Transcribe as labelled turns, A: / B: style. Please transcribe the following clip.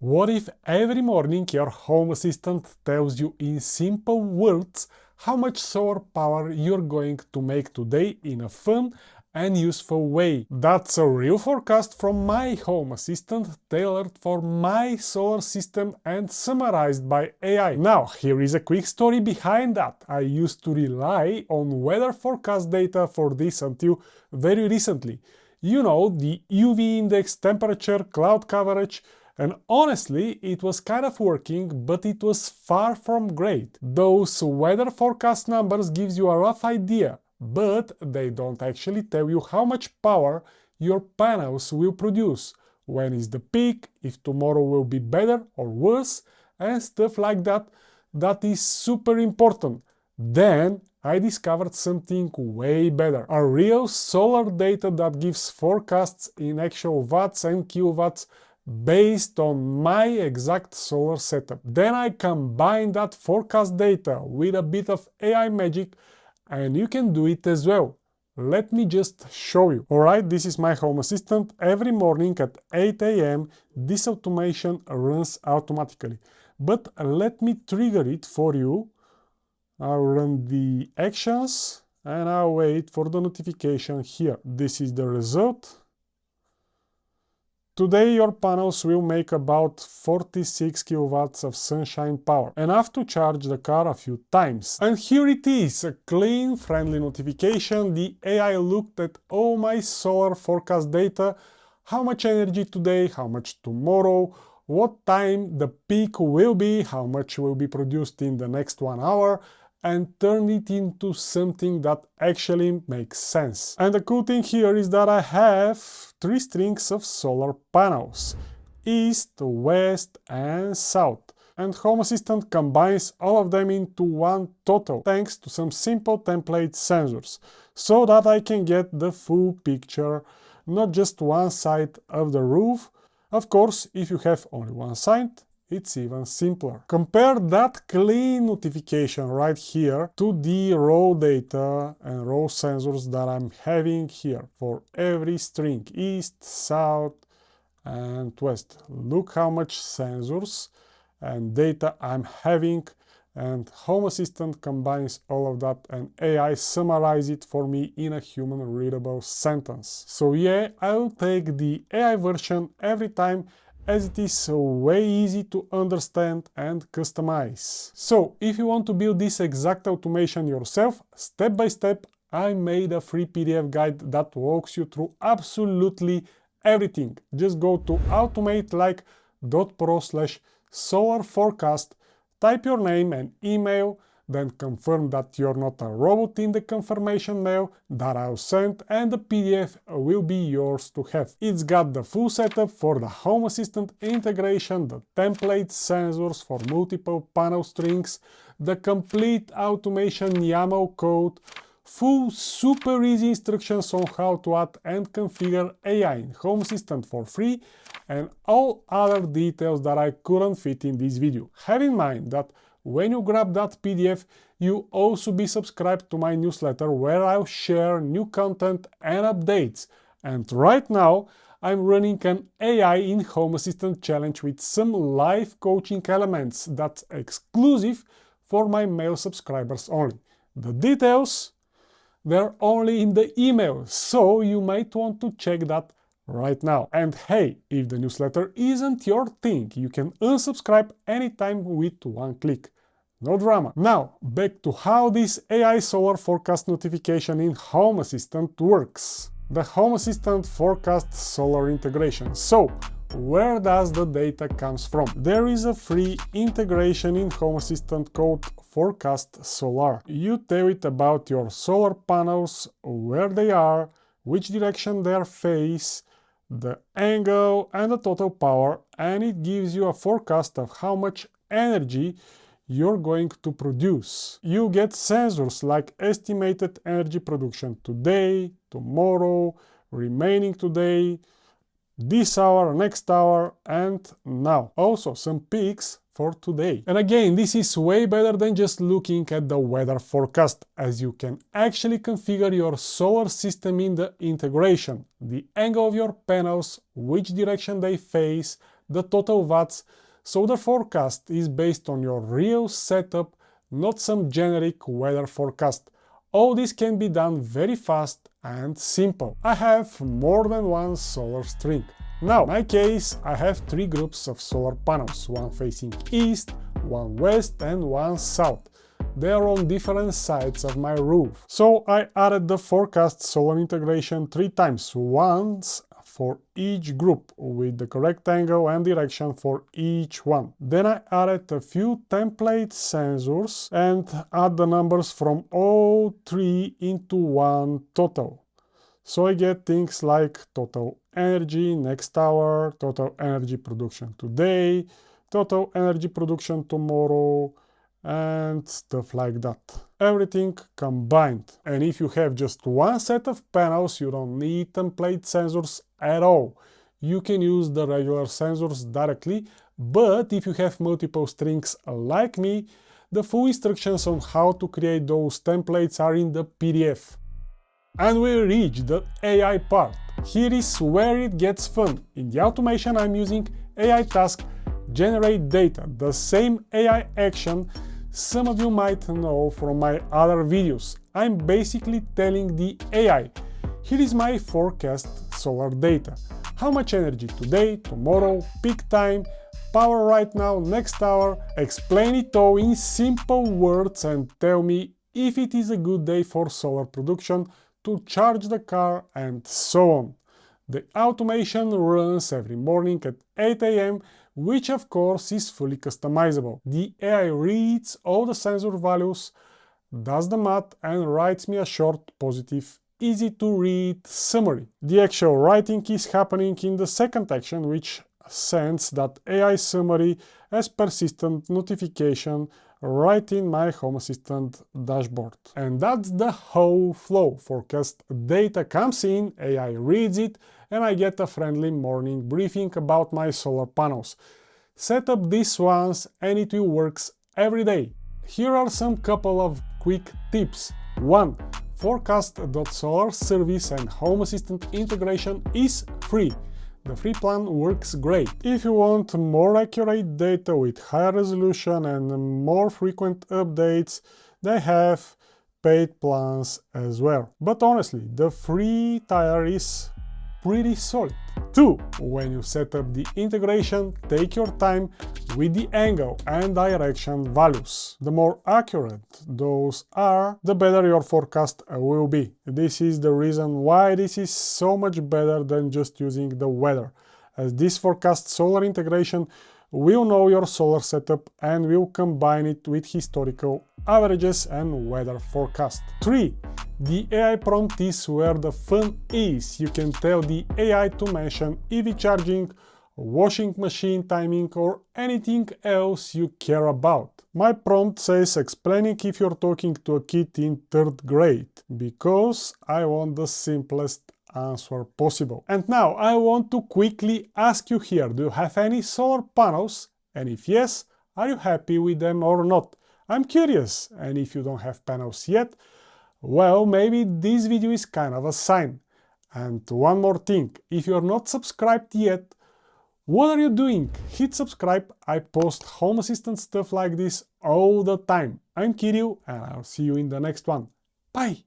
A: What if every morning your home assistant tells you in simple words how much solar power you're going to make today in a fun and useful way? That's a real forecast from my home assistant, tailored for my solar system and summarized by AI. Now, here is a quick story behind that. I used to rely on weather forecast data for this until very recently. You know, the UV index, temperature, cloud coverage. And honestly, it was kind of working, but it was far from great. Those weather forecast numbers gives you a rough idea, but they don't actually tell you how much power your panels will produce, when is the peak, if tomorrow will be better or worse, and stuff like that. That is super important. Then I discovered something way better. A real solar data that gives forecasts in actual watts and kilowatts based on my exact solar setup. Then I combine that forecast data with a bit of AI magic, and you can do it as well. Let me just show you. Alright, this is my home assistant. Every morning at 8 AM, this automation runs automatically. But let me trigger it for you. I'll run the actions and I'll wait for the notification here. This is the result. Today your panels will make about 46 kilowatts of sunshine power, enough to charge the car a few times. And here it is, a clean, friendly notification. The AI looked at all my solar forecast data, how much energy today, how much tomorrow, what time the peak will be, how much will be produced in the next 1 hour, and turn it into something that actually makes sense. And the cool thing here is that I have 3 strings of solar panels: east, west and south. And Home Assistant combines all of them into one total, thanks to some simple template sensors, so that I can get the full picture, not just one side of the roof. Of course, if you have only one side, it's even simpler. Compare that clean notification right here to the raw data and raw sensors that I'm having here for every string, east, south and west. Look how much sensors and data I'm having, and Home Assistant combines all of that and AI summarizes it for me in a human readable sentence. So yeah, I'll take the AI version every time, as it is way easy to understand and customize. So if you want to build this exact automation yourself, step by step, I made a free PDF guide that walks you through absolutely everything. Just go to automatelike.pro/solarforecast, type your name and email, then confirm that you're not a robot in the confirmation mail that I'll send, and the PDF will be yours to have. It's got the full setup for the Home Assistant integration, the template sensors for multiple panel strings, the complete automation YAML code, full super easy instructions on how to add and configure AI in Home Assistant for free, and all other details that I couldn't fit in this video. Have in mind that when you grab that PDF, you'll also be subscribed to my newsletter, where I'll share new content and updates. And right now, I'm running an AI in Home Assistant challenge with some live coaching elements that's exclusive for my mail subscribers only. The details, they're only in the email, so you might want to check that right now. And hey, if the newsletter isn't your thing, you can unsubscribe anytime with one click. No drama. Now, back to how this AI solar forecast notification in Home Assistant works. The Home Assistant forecast solar integration. So, where does the data comes from? There is a free integration in Home Assistant called Forecast.Solar. You tell it about your solar panels, where they are, which direction they face, the angle and the total power, and it gives you a forecast of how much energy you're going to produce. You get sensors like estimated energy production today, tomorrow, remaining today, this hour, next hour, and now. Also some peaks for today. And again, this is way better than just looking at the weather forecast, as you can actually configure your solar system in the integration, the angle of your panels, which direction they face, the total watts, so the forecast is based on your real setup, not some generic weather forecast. All this can be done very fast and simple. I have more than one solar string. Now, in my case, I have 3 groups of solar panels, one facing east, one west and one south. They are on different sides of my roof. So I added the Forecast.Solar integration 3 times, once for each group with the correct angle and direction for each one. Then I added a few template sensors and add the numbers from all 3 into one total. So I get things like total energy next hour, total energy production today, total energy production tomorrow, and stuff like that. Everything combined. And if you have just one set of panels, you don't need template sensors at all. You can use the regular sensors directly, but if you have multiple strings like me, the full instructions on how to create those templates are in the PDF. And we reach the AI part. Here is where it gets fun. In the automation I'm using AI task generate data, the same AI action some of you might know from my other videos. I'm basically telling the AI, here is my forecast solar data. How much energy today, tomorrow, peak time, power right now, next hour. Explain it all in simple words and tell me if it is a good day for solar production, to charge the car, and so on. The automation runs every morning at 8 AM, which of course is fully customizable. The AI reads all the sensor values, does the math, and writes me a short, positive, easy to read summary. The actual writing is happening in the second action, which sends that AI summary as persistent notification right in my Home Assistant dashboard. And that's the whole flow. Forecast data comes in, AI reads it, and I get a friendly morning briefing about my solar panels. Set up this once and it will work every day. Here are some couple of quick tips. 1. Forecast.Solar service and Home Assistant integration is free. The free plan works great. If you want more accurate data with higher resolution and more frequent updates, they have paid plans as well. But honestly, the free tier is pretty solid. 2. When you set up the integration, take your time with the angle and direction values. The more accurate those are, the better your forecast will be. This is the reason why this is so much better than just using the weather, as this Forecast.Solar integration will know your solar setup and will combine it with historical averages and weather forecast. 3. The AI prompt is where the fun is. You can tell the AI to mention EV charging, washing machine timing, or anything else you care about. My prompt says explaining if you're talking to a kid in 3rd grade, because I want the simplest answer possible. And now I want to quickly ask you here, do you have any solar panels? And if yes, are you happy with them or not? I'm curious. And if you don't have panels yet, well, maybe this video is kind of a sign. And one more thing, if you're not subscribed yet, what are you doing? Hit subscribe. I post Home Assistant stuff like this all the time. I'm Kirill and I'll see you in the next one. Bye!